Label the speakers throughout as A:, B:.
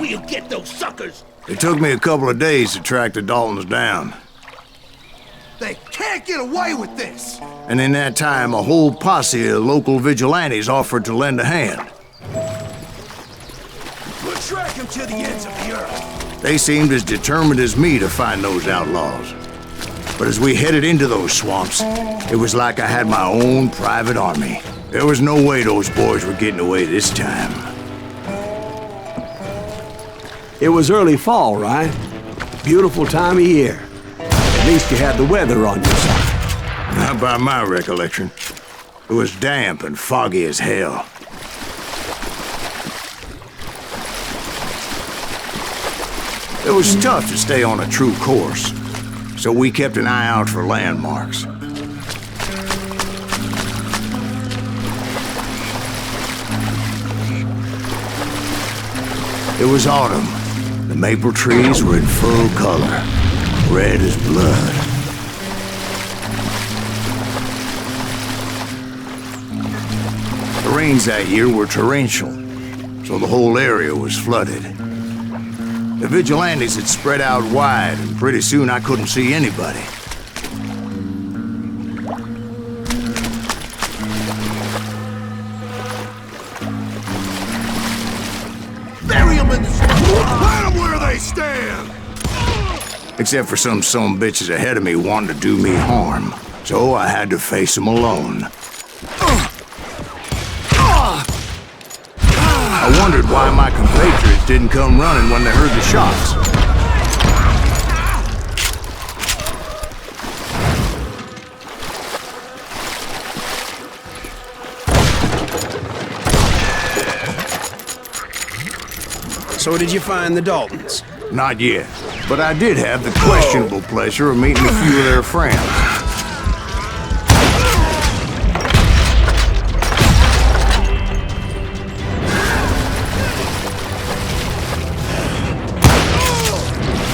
A: We'll get those suckers!
B: It took me a couple of days to track the Daltons down.
A: They can't get away with this!
B: And in that time, a whole posse of local vigilantes offered to lend a hand.
A: We'll track them to the ends of the earth.
B: They seemed as determined as me to find those outlaws. But as we headed into those swamps, it was like I had my own private army. There was no way those boys were getting away this time.
C: It was early fall, right? Beautiful time of year. At least you had the weather on your side.
B: Not by my recollection. It was damp and foggy as hell. It was tough to stay on a true course, so we kept an eye out for landmarks. It was autumn. The maple trees were in full color, red as blood. The rains that year were torrential, so the whole area was flooded. The vigilantes had spread out wide, and pretty soon I couldn't see anybody.
A: Bury them in the swamp! Plant them where they stand!
B: Except for some bitches ahead of me wanting to do me harm. So I had to face them alone. I wondered why my compatriots didn't come running when they heard the shots.
D: So did you find the Daltons?
B: Not yet, but I did have the questionable pleasure of meeting a few of their friends.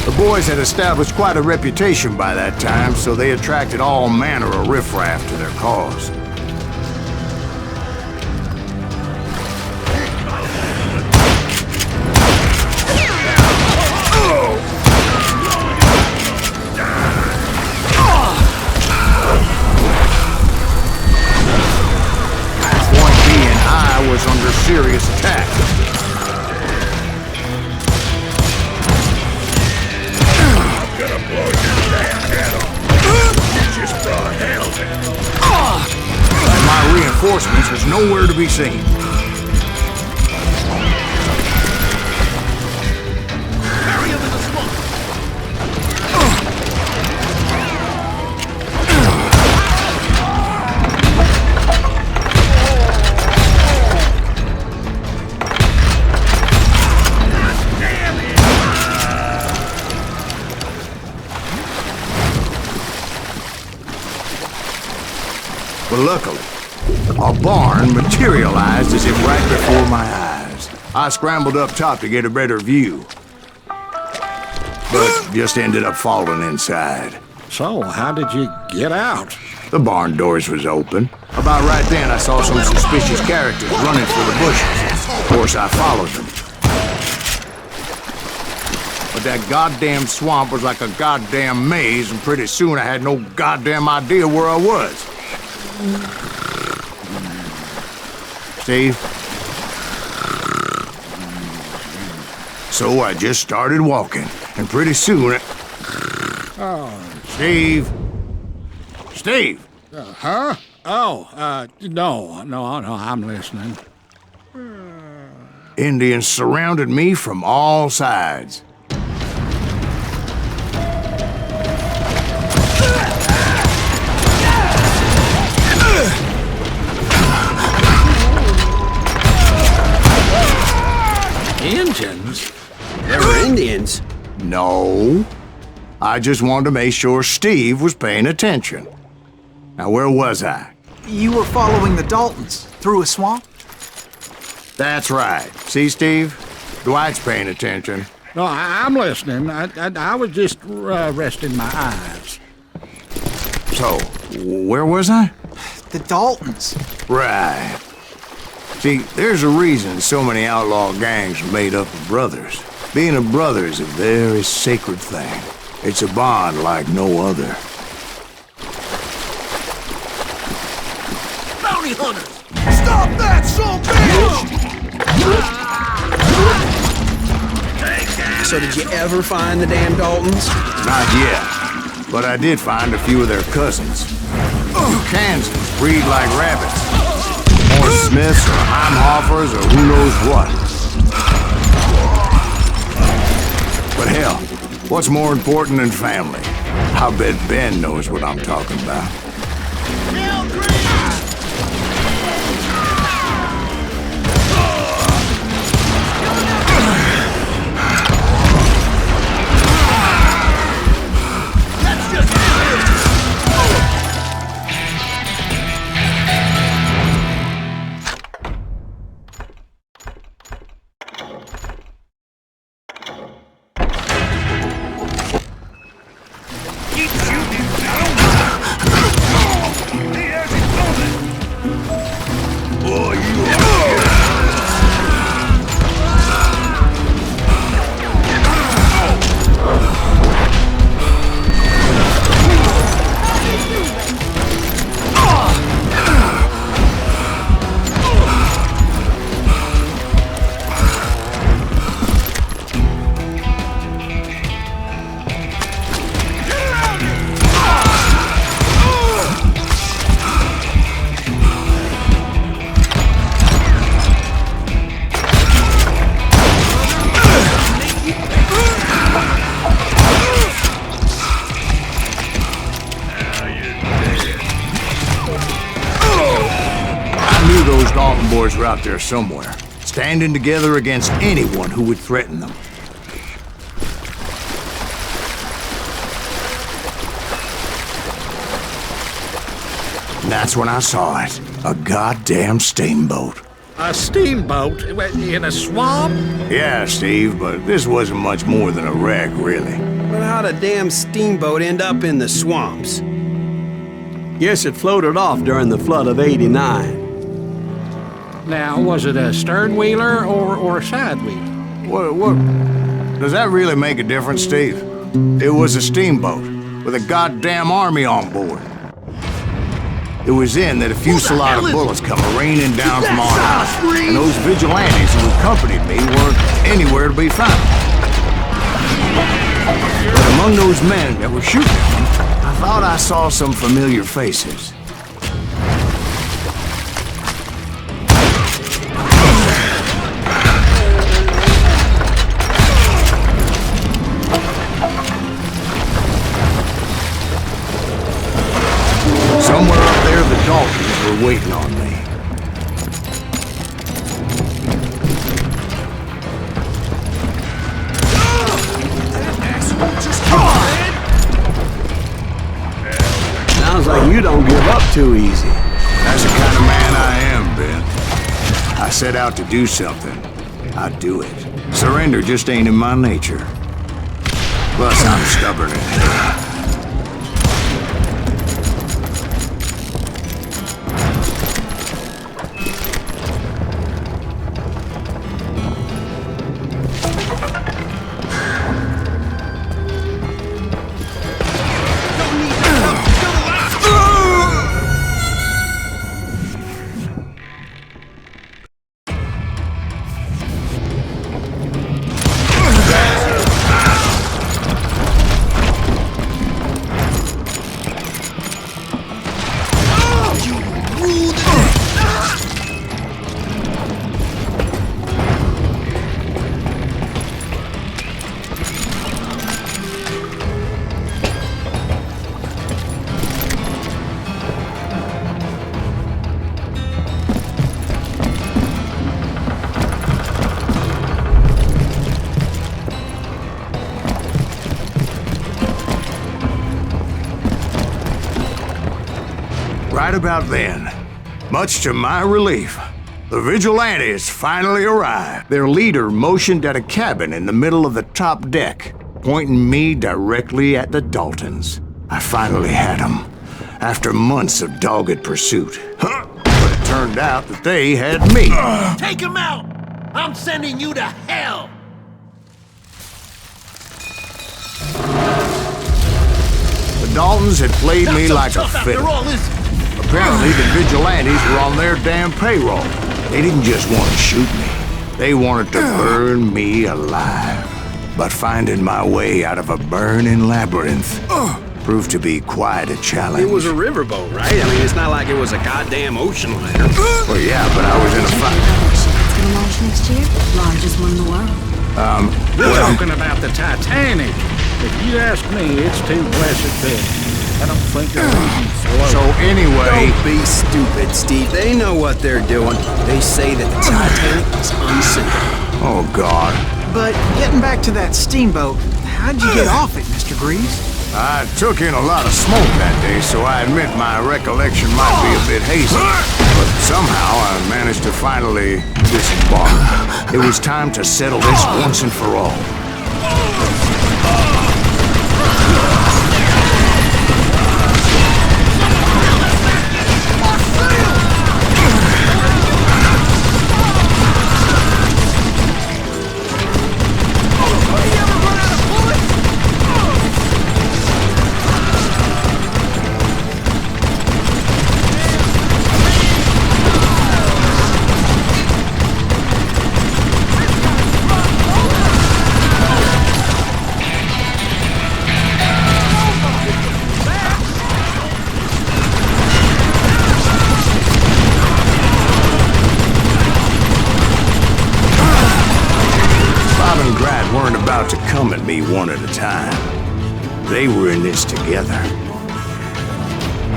B: The boys had established quite a reputation by that time, so they attracted all manner of riffraff to their cause. Was under serious attack.
A: I'm gonna blow your damn head off. You just brought hell to me.
B: My reinforcements was nowhere to be seen.
A: Bury him in the swamp!
B: But luckily, a barn materialized as if right before my eyes. I scrambled up top to get a better view, but just ended up falling inside.
E: So, how did you get out?
B: The barn doors was open. About right then, I saw some suspicious characters running for the bushes. Of course, I followed them. But that goddamn swamp was like a goddamn maze, and pretty soon I had no goddamn idea where I was. Steve? So I just started walking, and pretty soon Steve? Steve!
E: Huh? Oh, no, I'm listening.
B: Indians surrounded me from all sides.
D: Indians? They were Indians?
B: No. I just wanted to make sure Steve was paying attention. Now, where was I?
F: You were following the Daltons through a swamp?
B: That's right. See, Steve? Dwight's paying attention.
E: No, I'm listening. I was just resting my eyes.
B: So, where was I?
F: The Daltons.
B: Right. See, there's a reason so many outlaw gangs are made up of brothers. Being a brother is a very sacred thing. It's a bond like no other.
A: Bounty hunters! Stop that, son bitch!
D: So did you ever find the damn Daltons?
B: Not yet, but I did find a few of their cousins. Kansans breed like rabbits. More Smiths or Heimhoffers or who knows what. But hell, what's more important than family? I bet Ben knows what I'm talking about. Boys were out there somewhere, standing together against anyone who would threaten them. And that's when I saw it. A goddamn steamboat.
E: A steamboat in a swamp?
B: Yeah, Steve, but this wasn't much more than a wreck, really.
D: But how'd a damn steamboat end up in the swamps?
C: Guess it floated off during the flood of '89.
E: Now, was it a stern wheeler or a side wheeler?
B: What? Does that really make a difference, Steve? It was a steamboat with a goddamn army on board. It was then that a fusillade of bullets come raining down from on high, and those vigilantes who accompanied me weren't anywhere to be found. But among those men that were shooting at me, I thought I saw some familiar faces. Somewhere up there, the Daltons were waiting on me.
C: Sounds like you don't give up too easy.
B: That's the kind of man I am, Ben. I set out to do something. I do it. Surrender just ain't in my nature. Plus, I'm stubborn as hell. Right about then, much to my relief, the vigilantes finally arrived. Their leader motioned at a cabin in the middle of the top deck, pointing me directly at the Daltons. I finally had them, after months of dogged pursuit. But it turned out that they had me.
A: Take him out! I'm sending you to hell!
B: Daltons had played me like a fiddle. Apparently, the vigilantes were on their damn payroll. They didn't just want to shoot me. They wanted to burn me alive. But finding my way out of a burning labyrinth proved to be quite a challenge.
D: It was a riverboat, right? I mean, it's not like it was a goddamn ocean liner.
B: Well, yeah, but I was in a fight.
G: It's gonna launch next year. Largest one in the world.
E: We're talking about the Titanic. If you ask me, it's too blessed big. I don't think it'll even float.
B: So anyway...
D: Don't be stupid, Steve. They know what they're doing. They say that the Titanic is unsinkable.
B: Oh, God.
F: But getting back to that steamboat, how'd you get off it, Mr. Greaves?
B: I took in a lot of smoke that day, so I admit my recollection might be a bit hazy. But somehow I managed to finally disembark. It was time to settle this once and for all. Weren't about to come at me one at a time. They were in this together.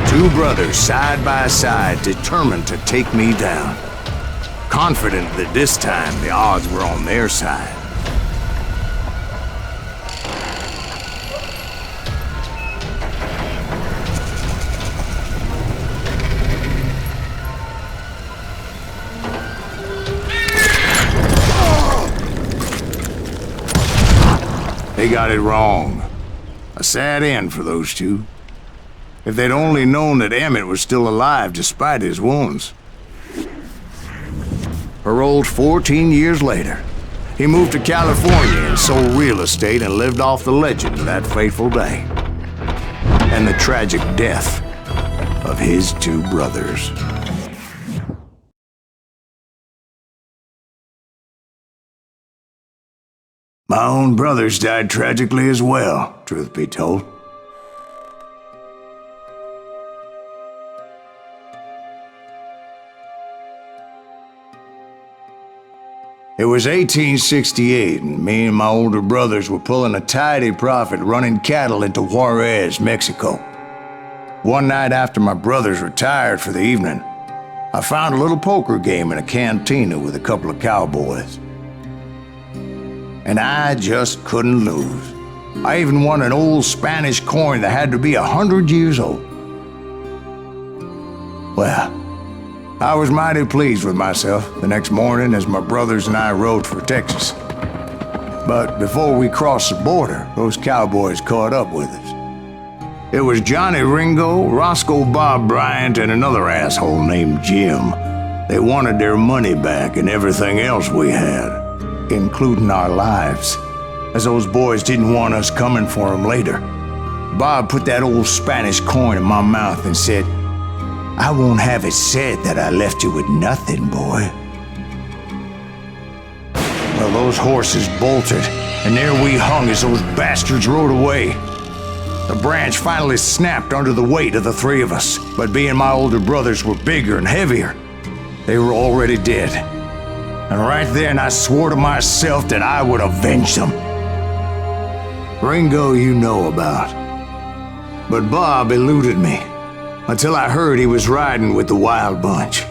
B: Two brothers side by side, determined to take me down. Confident that this time the odds were on their side. They got it wrong. A sad end for those two. If they'd only known that Emmett was still alive despite his wounds. Paroled 14 years later, he moved to California and sold real estate and lived off the legend of that fateful day. And the tragic death of his two brothers. My own brothers died tragically as well, truth be told. It was 1868, and me and my older brothers were pulling a tidy profit running cattle into Juarez, Mexico. One night after my brothers retired for the evening, I found a little poker game in a cantina with a couple of cowboys. And I just couldn't lose. I even won an old Spanish coin that had to be 100 years old. Well, I was mighty pleased with myself the next morning as my brothers and I rode for Texas. But before we crossed the border, those cowboys caught up with us. It was Johnny Ringo, Roscoe Bob Bryant, and another asshole named Jim. They wanted their money back and everything else we had, including our lives, as those boys didn't want us coming for them later. Bob put that old Spanish coin in my mouth and said, "I won't have it said that I left you with nothing, boy." Well, those horses bolted, and there we hung as those bastards rode away. The branch finally snapped under the weight of the three of us, but being my older brothers were bigger and heavier, they were already dead. And right then I swore to myself that I would avenge them. Ringo you know about. But Bob eluded me, until I heard he was riding with the Wild Bunch.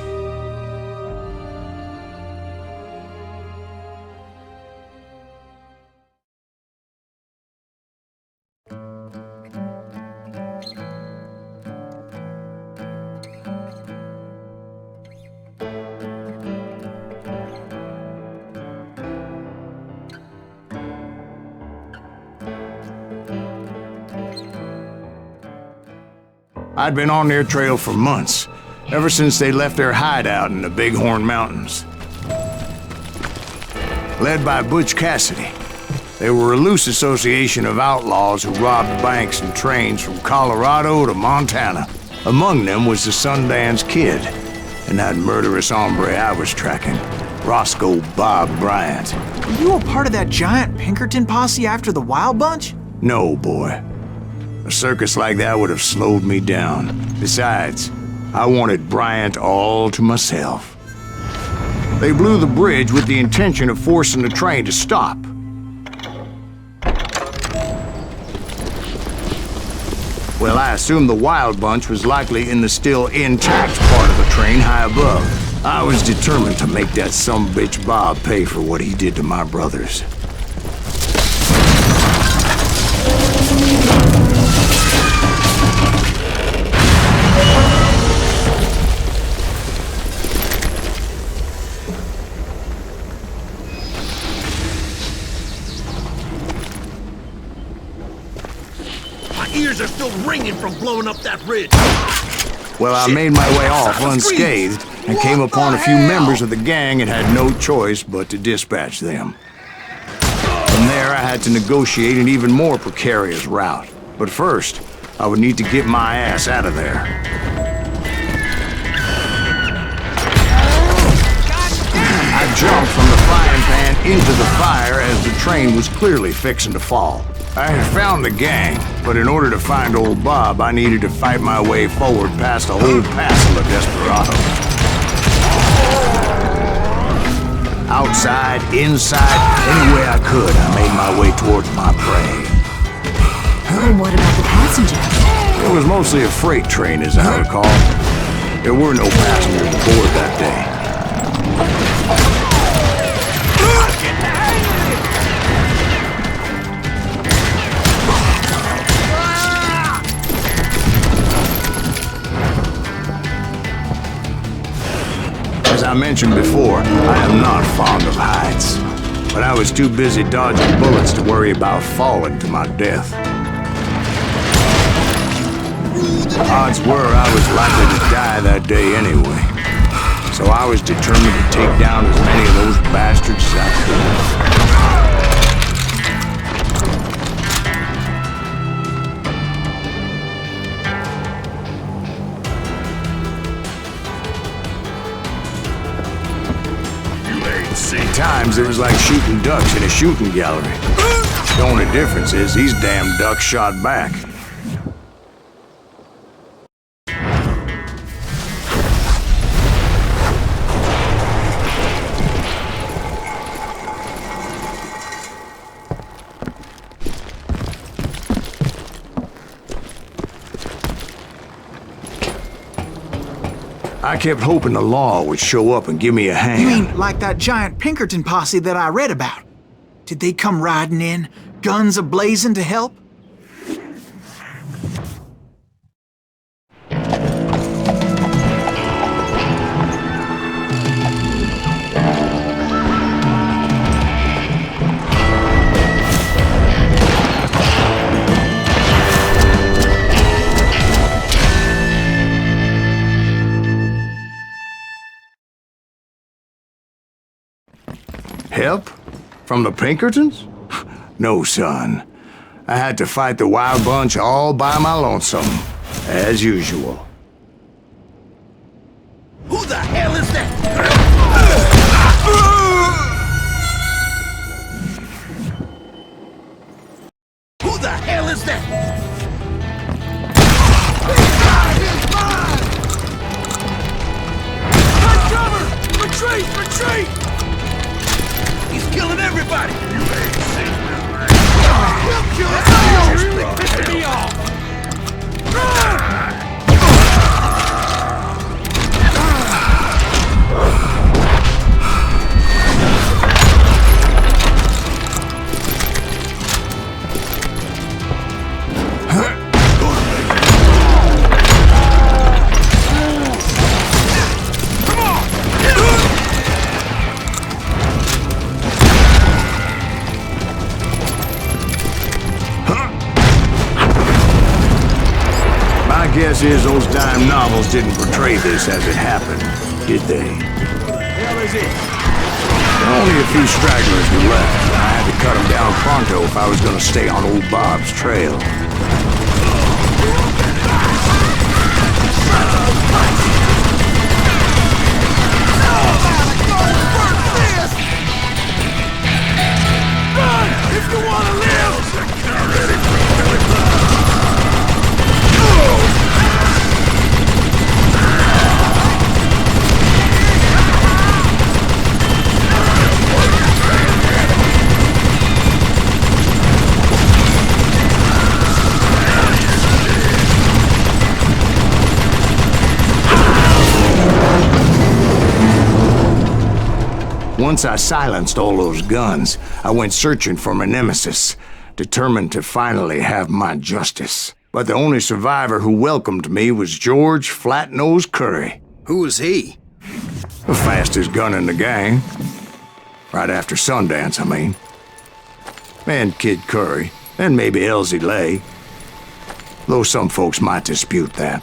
B: I'd been on their trail for months, ever since they left their hideout in the Bighorn Mountains. Led by Butch Cassidy, They were a loose association of outlaws who robbed banks and trains from Colorado to Montana. Among them was the Sundance Kid, and that murderous hombre I was tracking, Roscoe Bob Bryant.
F: Were you a part of that giant Pinkerton posse after the Wild Bunch?
B: No, boy. A circus like that would have slowed me down. Besides, I wanted Bryant all to myself. They blew the bridge with the intention of forcing the train to stop. Well, I assumed the Wild Bunch was likely in the still intact part of the train high above. I was determined to make that sumbitch Bob pay for what he did to my brothers.
A: Ears are still ringing from blowing up that ridge.
B: Well, I made my way off unscathed and came upon a few members of the gang and had no choice but to dispatch them. From there, I had to negotiate an even more precarious route. But first, I would need to get my ass out of there. I jumped from the frying pan into the fire as the train was clearly fixing to fall. I had found the gang, but in order to find old Bob, I needed to fight my way forward past a whole passel of desperados. Outside, inside, any way I could, I made my way towards my prey.
G: And what about the passenger?
B: It was mostly a freight train, as I recall. There were no passengers aboard that day. As I mentioned before, I am not fond of heights, but I was too busy dodging bullets to worry about falling to my death. Odds were I was likely to die that day anyway, so I was determined to take down as many of those bastards as I could. At times, it was like shooting ducks in a shooting gallery. The only difference is these damn ducks shot back. I kept hoping the law would show up and give me a hand.
F: You mean like that giant Pinkerton posse that I read about? Did they come riding in, guns a-blazing to help?
B: Help? From the Pinkertons? No, son. I had to fight the Wild Bunch all by my lonesome, as usual.
A: Who the hell is that? Who the hell is that? Take cover! Retreat! Retreat! He's killing everybody! You ain't safe, man. We'll kill him! You're really pissing me off!
B: Guess is those dime novels didn't portray this as it happened, did they?
C: Hell is it?
B: Only a few stragglers were left. I had to cut them down pronto if I was gonna stay on old Bob's trail.
A: Run if you want to live! Ready for a belly
B: Once I silenced all those guns, I went searching for my nemesis, determined to finally have my justice. But the only survivor who welcomed me was George Flat-Nosed Curry.
D: Who was he?
B: The fastest gun in the gang. Right after Sundance, I mean. And Kid Curry, and maybe Elsie Lay. Though some folks might dispute that.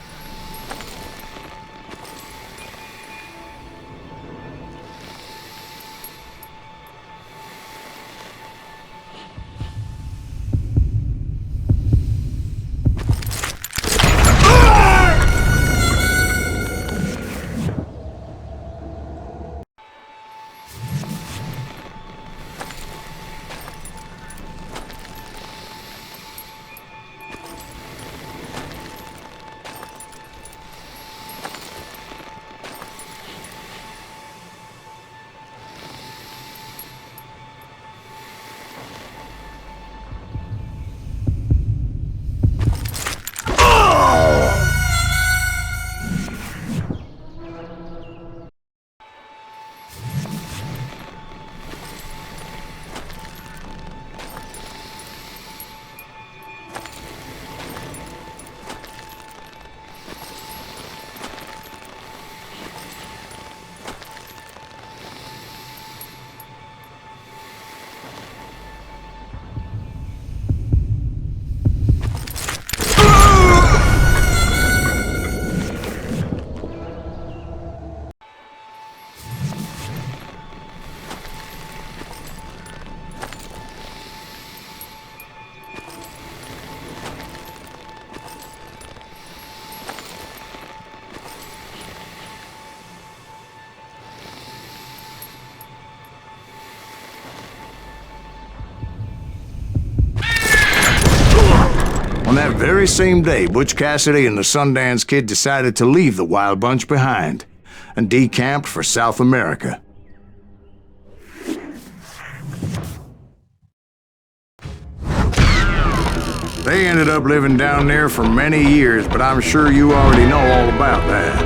B: On that very same day, Butch Cassidy and the Sundance Kid decided to leave the Wild Bunch behind and decamped for South America. They ended up living down there for many years, but I'm sure you already know all about that.